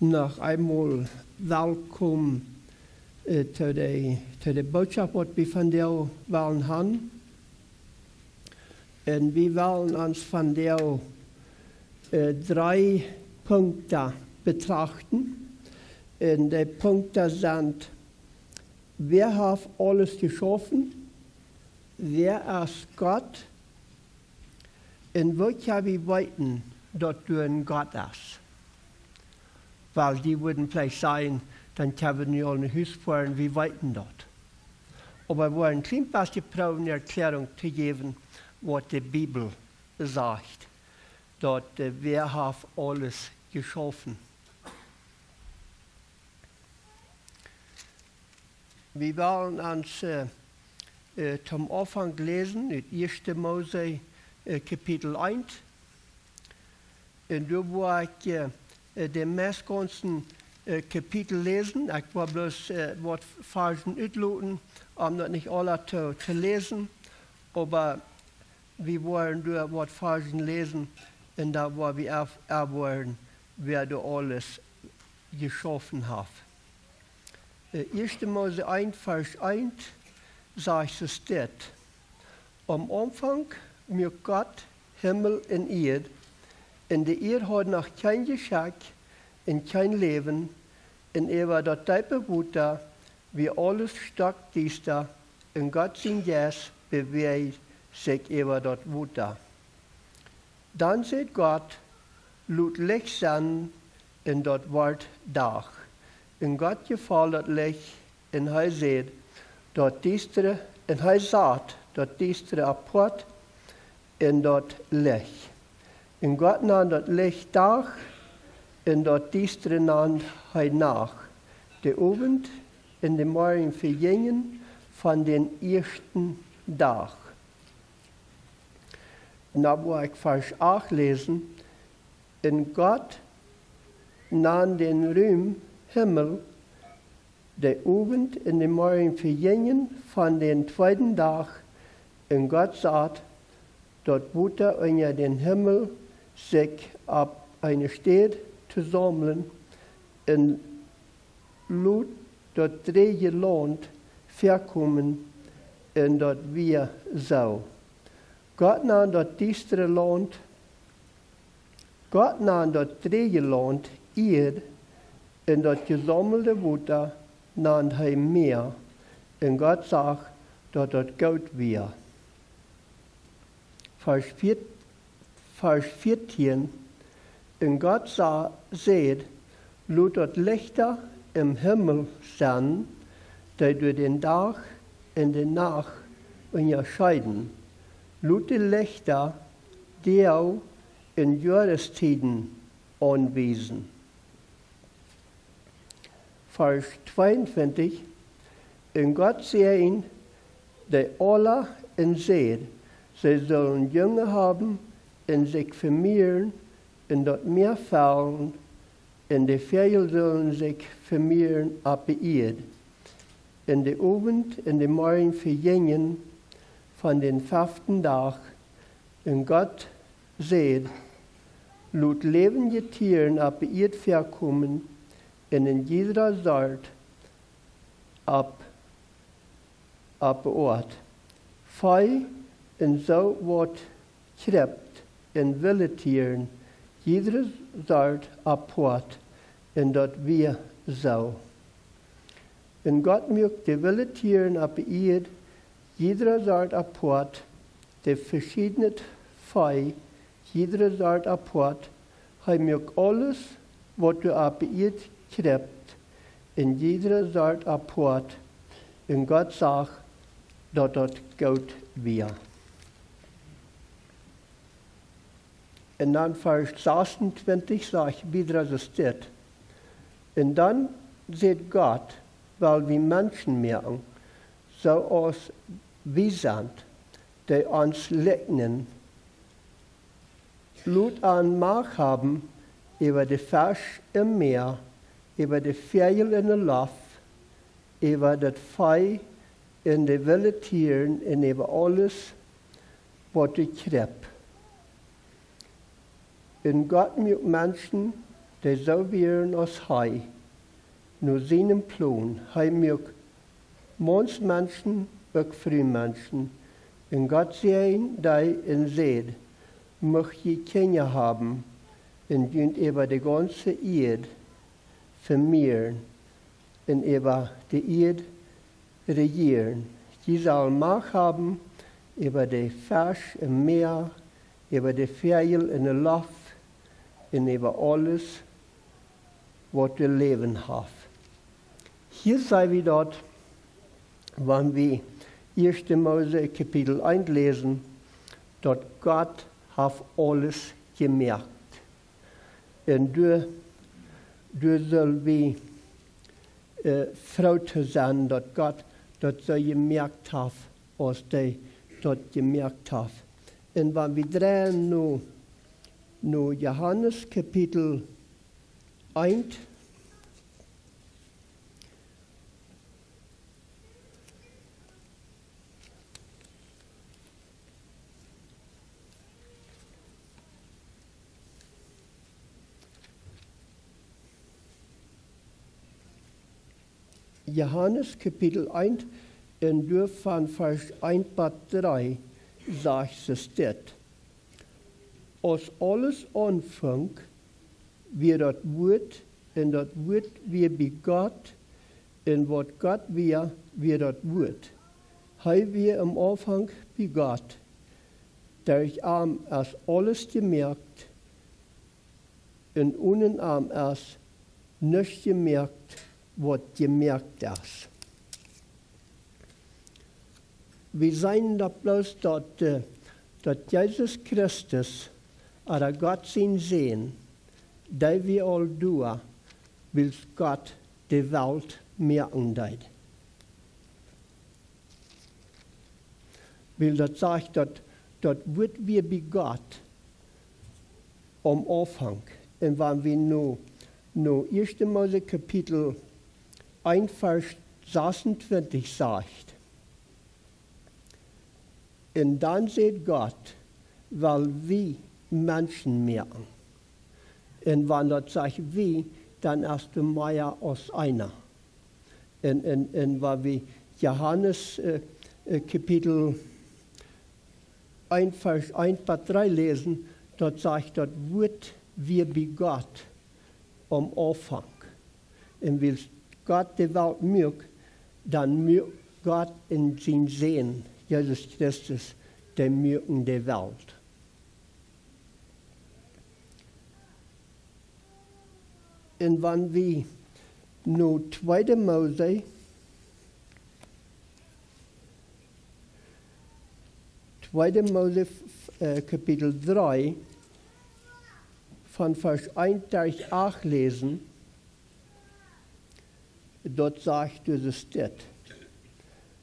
nog einmal welkom til de boodschap wat vi vandaag willen han. En vi willen ons vandaag 3 Punkte betrachten. En die Punkte sind: Wer hat alles geschaffen? Wer ist Gott? Und wo kann wir weten, dass du ein Gott ist? Weil die würden vielleicht sagen, dann können wir nicht alle Haus fahren, wir weten das. Aber wir wollen ein klein bisschen probieren, eine Erklärung zu geben, was die Bibel sagt. Dass wer hat alles geschaffen. Wir wollen uns zum Anfang lesen, in 1. Mose Kapitel 1. Und da wo ich den meist ganzen Kapitel lesen. Ich war bloß was Versen utloten, um das nicht alle zu lesen. Aber wir wollen da was Versen lesen, und da wo wir auch wollen, wer da alles geschaffen hat. 1. Mose 1, Vers 1 sagt es das: Am Anfang mit Gott Himmel und Erde, und die Erde hat noch kein Geschick und kein Leben, und war das Type Wutter, wie alles stark düster, und Gott sein Geist bewegt sich über das Wutter. Dann sieht Gott, lud Licht sein, und das Wort Dach. Und Gott gefällt das Licht, und er sieht, das Düstere, und er sagt, das Düstere apart, und das Licht. Und Gott nahm das Licht Tag, und das Düstere nahm er nach. Der Abend und der Morgen vergingen von den ersten Tag. Und da wo ich Vers 8 lesen: Und Gott nahm den Raum Himmel, der Abend und der Morgen vergingen von den zweiten Tag, und Gott sagt, dort Wutter unter den Himmel sich auf eine Stadt zu sammeln, und lud dort 3 Land verkommen, und dort wir so. Gott nahm dort düstere Land, Gott nahm dort 3 Land Erde, und dort gesammelte Wutter nahm er Meer, und Gott sagt, dass dort gut wir. Vers 14, und Gott seht, lud dort Lichter im Himmel sein, die durch den Tag und die Nacht unterscheiden. Lud die Lichter, die auch in Jahreszahlen anweisen. Vers 22, und Gott sehen, die alle in seht, sie sollen Jünger haben und sich vermehren, und dort mehr fallen, und die Vögel sollen sich vermehren auf der Erde. Und der Abend und der Morgen vergingen von den 5. Tag, und Gott seht, lud lebende Tiere auf der Erde verkommen, und in jeder Sort ab Ort. Fei und so wat krept in wilde Tieren, jeder Sort apart, und dort wir so. Und Gott mögt die wilde Tieren auf der Erde, jeder Sort apart, die verschiedene Fei, jeder Sort apart, er mögt alles, was du auf der Erde krept, in jeder Sort apart, und Gott sagt, dass das gut wir. Und dann Vers 26 sagt wieder so steht. Und dann sieht Gott, weil wir Menschen merken, so aus wie sind, die uns legnen, Blut an Macht haben über die Fisch im Meer, über die Vögel in der Luft, über das Vieh in die wilden Tieren und über alles, was ich krepp. Und Gott mit Menschen der so wären als Hei, nur seinem Plan, Hei mögt mans Menschen, auch früh Menschen, in Gott sehen, die in Seed, möcht je Kinder haben, und dient über die ganze Erde vermehren, und über die Erde regieren. Die soll Macht haben über die Fisch im Meer, über die Vögel in der Luft und über alles, was wir leben haben. Hier sei wir dort, wenn wir 1. Mose Kapitel 1 lesen, dort Gott hat alles gemerkt. Und du soll wie Frau zu sein, dort Gott dort so gemerkt hat, als die dort gemerkt hat. Und wenn wir drehen nur Johannes Kapitel 1, Johannes Kapitel 1, in der von Vers 1 bis 3 sagt es das. Als alles anfängt, wie das Wort, und das Wort wie bei Gott, und was Gott wie das Wort. Hei wir am Anfang bei Gott, der ich am erst alles gemerkt, und ohne am erst nicht gemerkt, was gemerkt ist. Wir sehen da bloß, dass Jesus Christus, oder Gott sein Sehen, der wir all tun, will Gott die Welt merken. Weil das sagt, dass wird wir bei Gott am Anfang. Und wenn wir nur 1. Mose Kapitel 1, Vers 26 sagt, und dann sagt Gott, weil wir Menschen merken. Und wenn das sagt wie, dann ist der mehr als einer. Und wenn wir Johannes Kapitel 1, Vers 1 bis 3 lesen, dort sagt, das wird wir bei Gott am Anfang. Und will Gott die Welt mögt, dann mögt Gott in sein Sehen, Jesus Christus, der mögen die Welt. Und wenn wir nur 2. Mose, Kapitel 3, von Vers 1 durch 8 lesen, dort sagt es das.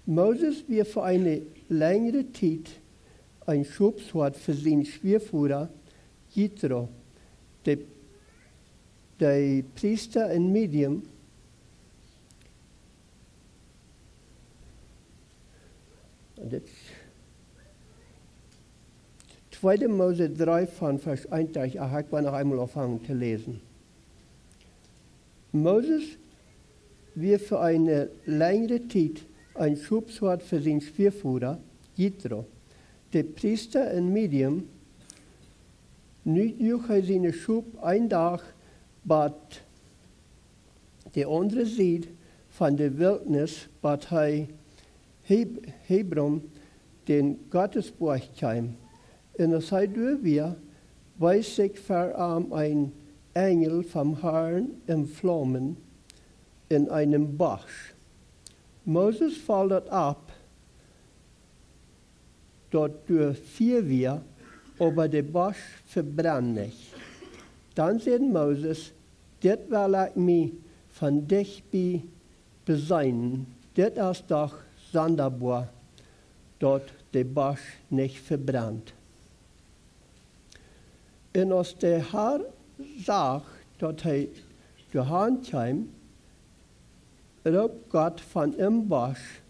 Moses wird für eine längere Zeit ein Schubswort für seinen Schwiegervater Jethro, der Priester in Midian, und jetzt 2. Mose 3 von Vers 1 durch 8, ich will noch einmal anfangen zu lesen. Moses wird für eine längere Zeit ein Schubswort für seinen Schwiegervater Jethro, der Priester in Midian, nicht nur seine Schub ein Tag, aber die andere Seite von der Wildnis, bat Hebron, den Gottesbuch kam. Und als wir, weiß sich vor ein Engel vom Herrn in Flammen in einem Busch. Moses fällt ab, dort durch 4 wir, aber der Busch verbrennt nicht. Dann sagt Moses, das will ich mich von dich beseinen, das ist doch sonderbar, dort der Busch nicht verbrennt. Und als der Herr sagt, dass er durch Hand kam, ruft Gott von im Busch,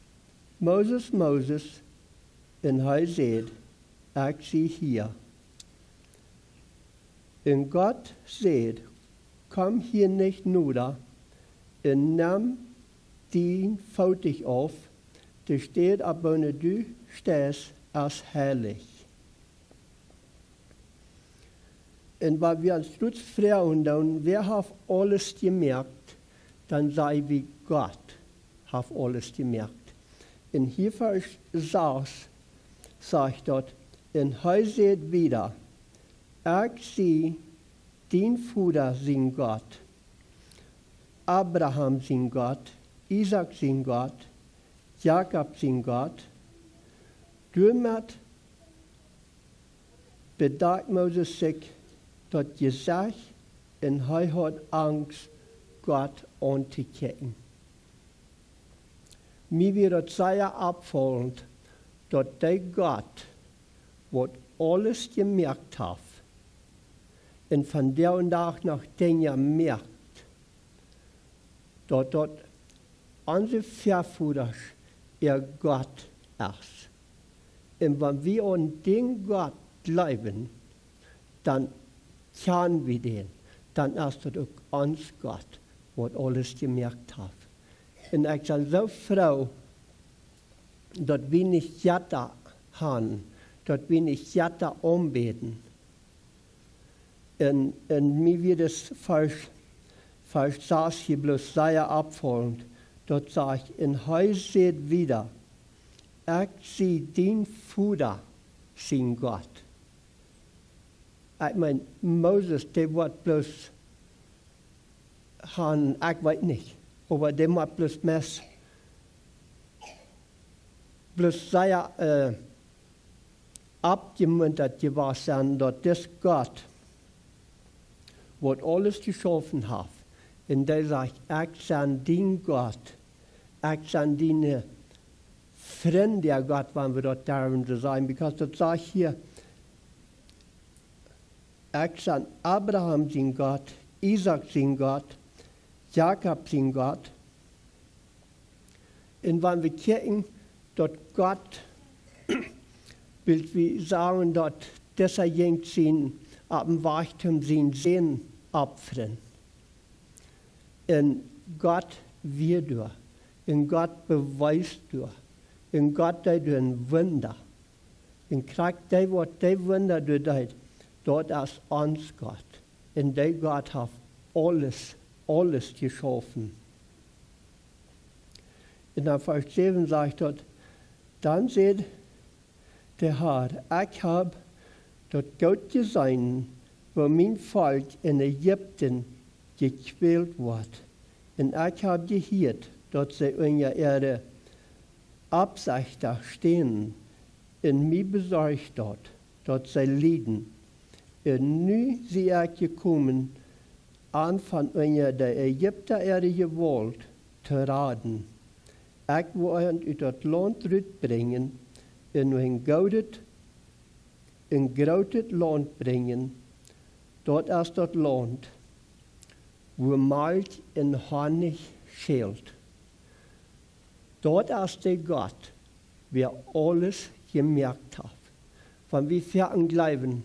Moses, Moses, und er sagt, ich sehe hier. Und Gott sagt, komm hier nicht nur und nimm den Foto auf, der steht, aber wenn du stehst, als herrlich. Und weil wir uns trotz Frauen tun, wer hat alles gemerkt, dann sei wie Gott hat alles gemerkt. Und hier Vers 6 sagt dort, und heu seht wieder, ich sehe den Vater sein Gott, Abraham sein Gott, Isaac sein Gott, Jakob sein Gott. Damit bedacht Moses sich, dass gesagt, und er hat Angst, Gott anzukicken. Mir wird es sehr abfallend, dass der Gott, was alles gemerkt hat, und von der und Tag nach Dinge merkt, dass dort unsere Verführer ihr Gott ist. Und wenn wir an den Gott glauben, dann kennen wir den. Dann ist das auch uns Gott, was alles gemerkt hat. Und ich bin so froh, dass wir nicht Jatta haben, dass wir nicht Jatta anbeten. Und mir wird es Vers 6 hier bloß sehr abfallend. Dort sagt, in Haus seht wieder, ich sehe den Vater, sein Gott. Ich meine, Moses, der wird bloß haben, ich weiß nicht, aber der wird bloß sehr abgemuntert gewesen, dass das Gott, was alles geschaffen hat, und der sagt, ich bin dein Gott, ich bin deine Freund, der Gott, wenn wir dort darin zu sein, because das sagt hier, ich bin Abraham sein Gott, Isaac sein Gott, Jakob sein Gott. Und wenn wir gucken, dass Gott, will wir sagen, dass dieser Jüng sein, ab dem Wachtum sein Sehen opfern. Und Gott wird durch. Und Gott beweist durch. Und Gott tut ein Wunder. Und kriegt der, was der Wunder tut, dort ist uns Gott. Und der Gott hat alles geschaffen. In der Vers 7 sagt dort, dann seht der Herr, ich habe dort Gott gesehen, wo mein Volk in Ägypten gequält wird. Und ich habe gehört, dass sie unter ihre Absichter stehen und mich besorgt dort, dass sie leiden. Und nun sie gekommen, an von unter der Ägypter ihre Gewalt zu raten. Ich will euch aus das Land zurückbringen und ein großes Land bringen. Dort ist das Land, wo Milch und Honig schält. Dort ist der Gott, wer alles gemerkt hat. Wenn wir fertig bleiben,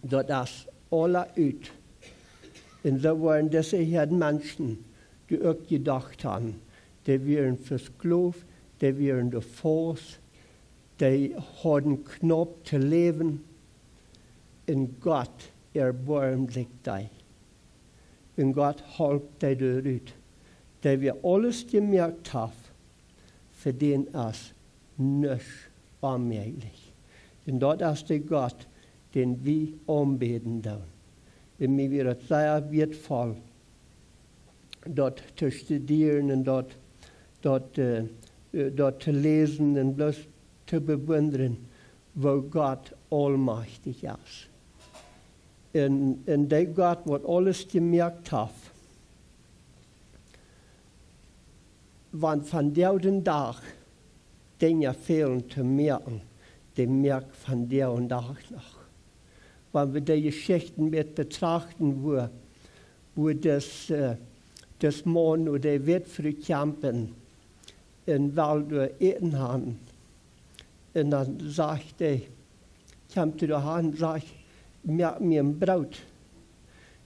dort ist alle ut. Und so waren das hier Menschen, die auch gedacht haben, die wären versklavt, die wären der Force, die hatten knapp zu leben. Und Gott erbarmt sich da. Und Gott hilft die dort. Der wir alles gemerkt haben, für den ist nichts unmöglich. Und dort ist der Gott, den wir anbeten tun. Und mir wird es sehr wertvoll, dort zu studieren und dort zu lesen und bloß zu bewundern, wo Gott allmächtig ist. Und der Gott, der alles gemerkt hat, wann von dem Tag Dinge fehlen zu merken, der merkt von dem Tag noch. Wenn wir die Geschichten mit betrachten, wo das Mann oder Wettfrüh kämpfen, in Wald oder Eten haben, und dann sagt er, kommt er daheim und sagt, merk mir ein Brot.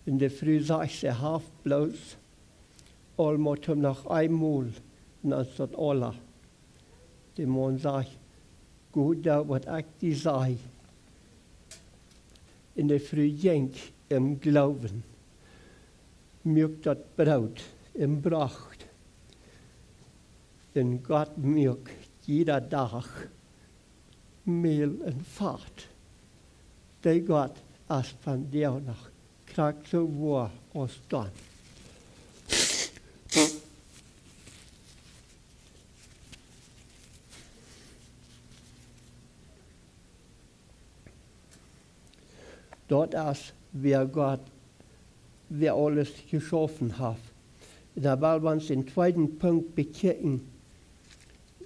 In der Früh sag ich sie half bloß, allmot noch einmal, und dann ist das alle. Der Mann sagt, gut, da was ich die sei. In der Früh jenk im Glauben, mögt das Brot im Bracht. Denn Gott mögt jeder Tag Mehl und Fahrt. Der Gott als von dir nach kriegt so wahr aus dann. Dort ist, wer Gott, wer alles geschaffen hat. Da wollen wir uns den zweiten Punkt bekicken.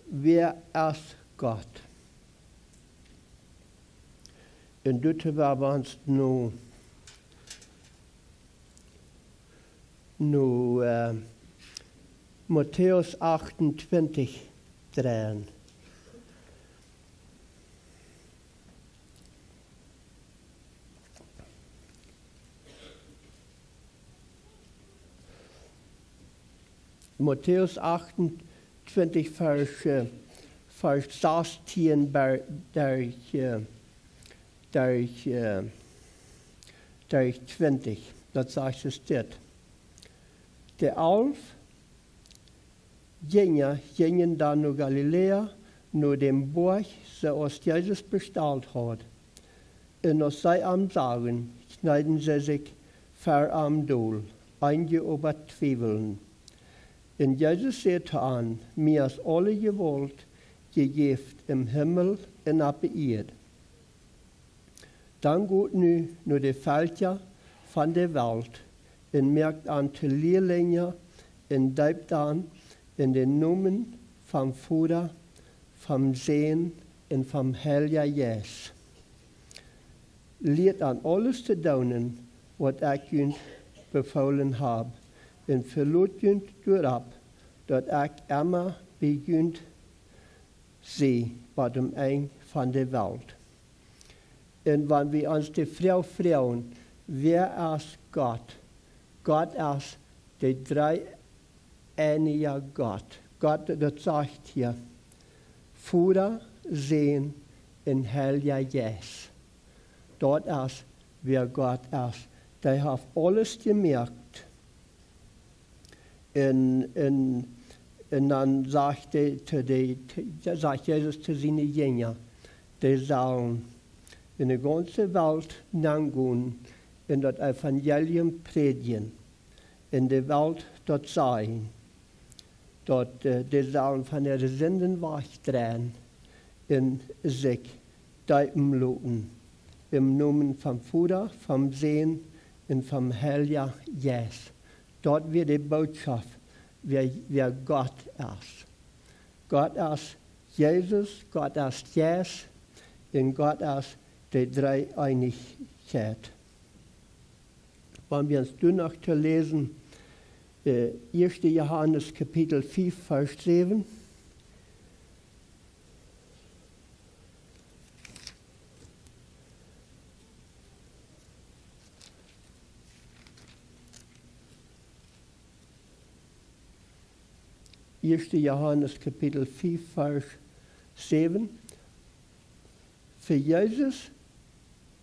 Wer ist Gott? Und dort wollen wir uns nur Matthäus 28 drehen. Matthäus 28, Vers 16 durch 20. Das sagt es dort. Der 11 gingen dann nach Galiläa, nur dem Burg, so als Jesus bestellt hat. Und als sie am Sagen, schneiden sie sich ver am Dol, einige über Zwiefeln. Und Jesus sagte an, mir ist alle Gewalt gegeben im Himmel und auf der Erde. Dann geht nu nur die Völker von der Welt und merkt an die Lehrlinge und deupt an in den Namen vom Vater, vom Sohn und vom Heiligen Geist. Lehrt an alles zu tun, was ich euch befohlen habe. Und verlot jünt durab, dat ich immer begünt sie bei dem Eng von der Welt. Und wenn wir uns die Frau fragen, wer ist Gott? Gott ist der dreieinige Gott. Gott, das sagt hier, Vater, Sohn und Heiliger Geist. Dort ist, wer Gott ist. Der hat alles gemerkt. Und dann sagt Jesus zu seinen Jüngern, die sollen in der ganzen Welt hingehen und das Evangelium predigen, in der Welt dort sein, dort die sollen von der Sünden wegdrehen und sich deupen lassen, im Namen vom Vater, vom Sohn und vom Heiligen Geist. Dort wird die Botschaft, wer Gott ist. Gott ist Jesus, Gott ist Jesus und Gott ist die Dreieinigkeit. Wenn wir uns noch zu lesen, 1. Johannes Kapitel 5, Vers 7. 1. Johannes Kapitel 5, Vers 7. Für Jesus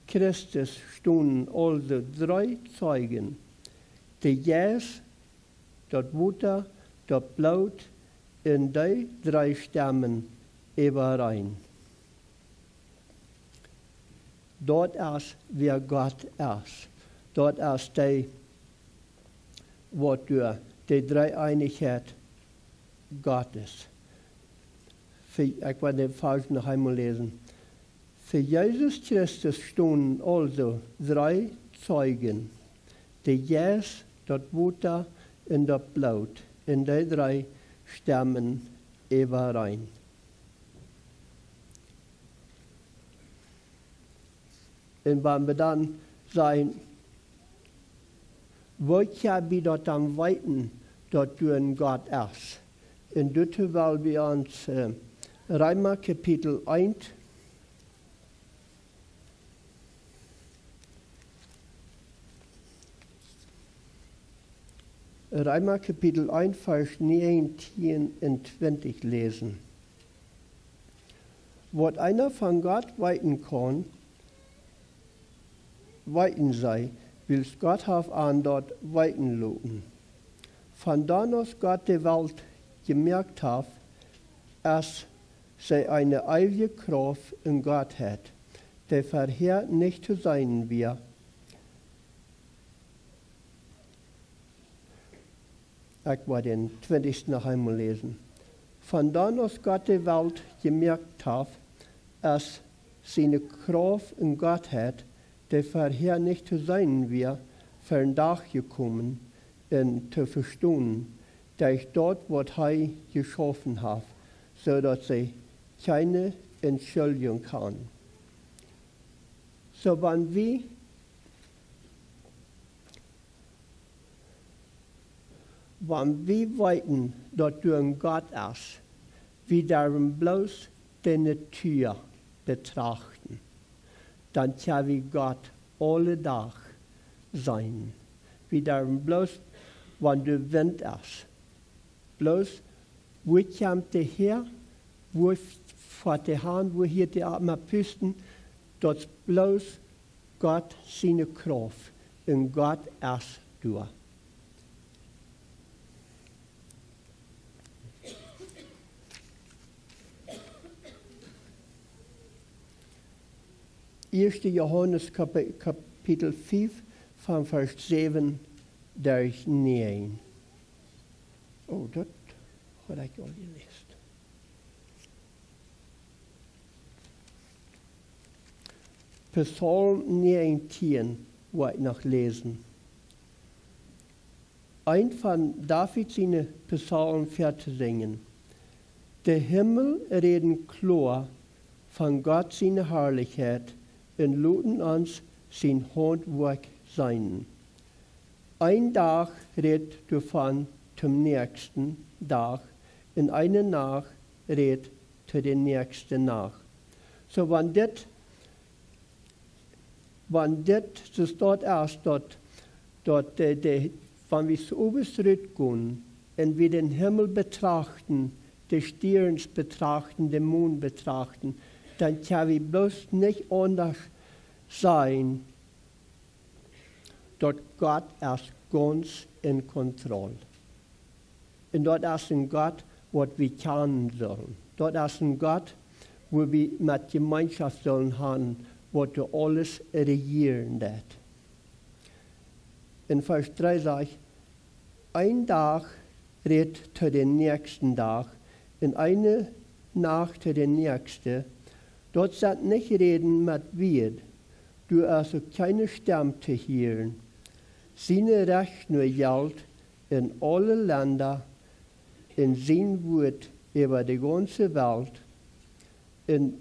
Christus stunden also 3 Zeugen. Der Jesus, das Wasser, das Blut und die 3 Stammen überein. Dort ist, wer Gott ist. Dort ist die, was durch die Dreieinigkeit Gottes. Ich werde den Vers noch einmal lesen. Für Jesus Christus stunden also 3 Zeugen. Der Jesus, das Wasser und das Blut. Und die 3 stammen überein. Und wenn wir dann sagen, wo kann wir dort am Weiten, dort durch Gott ist? Und dort wollen wir uns Römer Kapitel 1 Römer Kapitel 1, Vers 19 und 20 lesen. Was einer von Gott weiten kann, weiten sei, will Gott auf an dort weiten lassen. Von da aus Gott die Welt gemerkt hat, dass sie eine ewige Kraft in Gott hat, der vorher nicht zu sein wir. Ich will den 20. noch einmal lesen. Von da aus Gott die Welt gemerkt hat, dass seine Kraft in Gott hat, der vorher nicht zu sein wir, für ein Dach gekommen und zu verstehen, dass dort, was er geschaffen hat, so dass sie keine Entschuldigung kann. So wenn wir weiten, dass durch Gott ist, wir darum bloß die Natur betrachten, dann kann wir Gott alle Tag sein. Wir darum bloß, wenn der Wind ist, bloß, wo kommt der her, wo fährt der Hahn, wo hier die Atmapisten, dass bloß Gott seine Kraft in Gott ist durch. Erste Johannes Kapitel 5 von Vers 7 durch 9. Oh, das habe ich all gelesen. Psalm 19 wollte ich noch lesen. Ein von David seine Psalmen fertig singen. Der Himmel reden klar von Gott seine Herrlichkeit und luten uns sein Handwerk sein. Ein Tag redet davon zum nächsten Tag, und eine Nacht redet zu der nächsten Nacht. So wenn das dort erst, wenn wir so oberst gehen und wir den Himmel betrachten, die Sterne betrachten, den Mond betrachten, dann kann wir bloß nicht anders sein, dass Gott ist ganz in Kontrolle. Und dort ist ein Gott, was wir kennen sollen. Dort ist ein Gott, wo wir mit Gemeinschaft sollen haben, was du alles regieren wird. In Vers 3 sagt ich, ein Tag redet zu den nächsten Tag, in eine Nacht zu den nächsten. Dort sagt nicht reden mit Wied, du also keine Stimme zu hören. Seine Recht nur gilt in alle Länder, in sein Wort über die ganze Welt. Und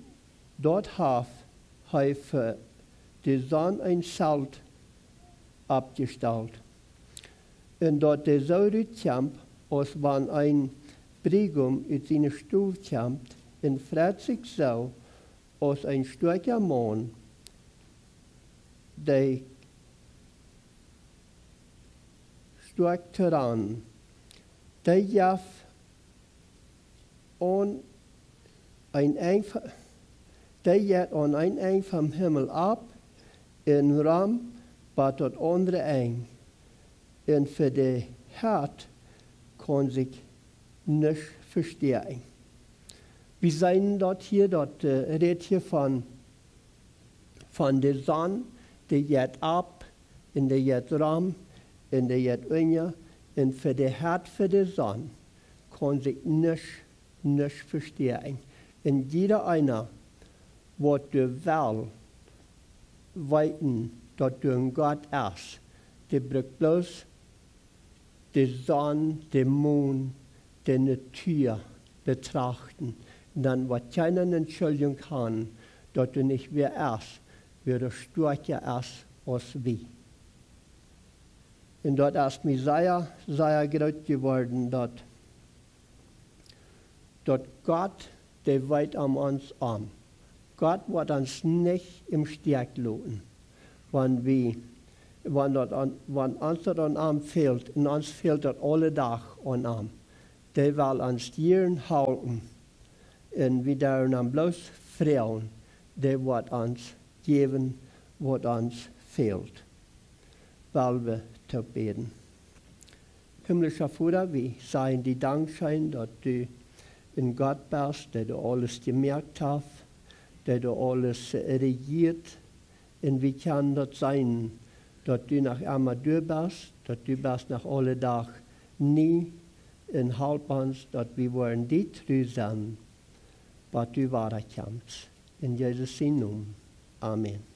dort hat er für die Sonne ein Zelt abgestellt. Und dort der Säure kommt, als wenn ein Bräutigam in seine Stuhl kommt, und freut sich so, als ein starker Mann, der stark Tyrann, der jaf an ein Eng vom Himmel ab, in Ram, bei das andere Eng. Und für die Herd kann sich nicht verstehen. Wir sehen dort hier, dort redet hier von der Sonne, die geht ab, in der geht Ram, in der geht Unja, und für die Herd für die Sonne kann sich nicht verstehen. Und jeder einer, was der Welt weiten, dort durch Gott ist, der braucht bloß die Sonne, den Mond, die Natur betrachten. Und dann wird keiner Entschuldigung haben, dass du nicht mehr ist, wie du stärker ist als wir. Und dort ist mir sehr groß geworden, dass Gott, der weit an uns an. Gott wird uns nicht im Stich lassen, wenn wir wann ons dat aan arm fehlt, en ons fehlt dat alle dag aan arm. Die wil ons dieren houden. En we daar dan bloos vrouwen, die wat ons geven, wat ons fehlt. Weil we te beten. Himmlischer Vater, wir sagen dir Dankeschön, dass du in Gott bist, dass du alles gemerkt hast, dass du alles regiert. Und wie kann das sein, dass du nach einmal du bist, dass du bist nach alle Tag nie in halb uns, dass wir wollen die treu sein, was du weiterkommst. In Jesus' Namen. Amen.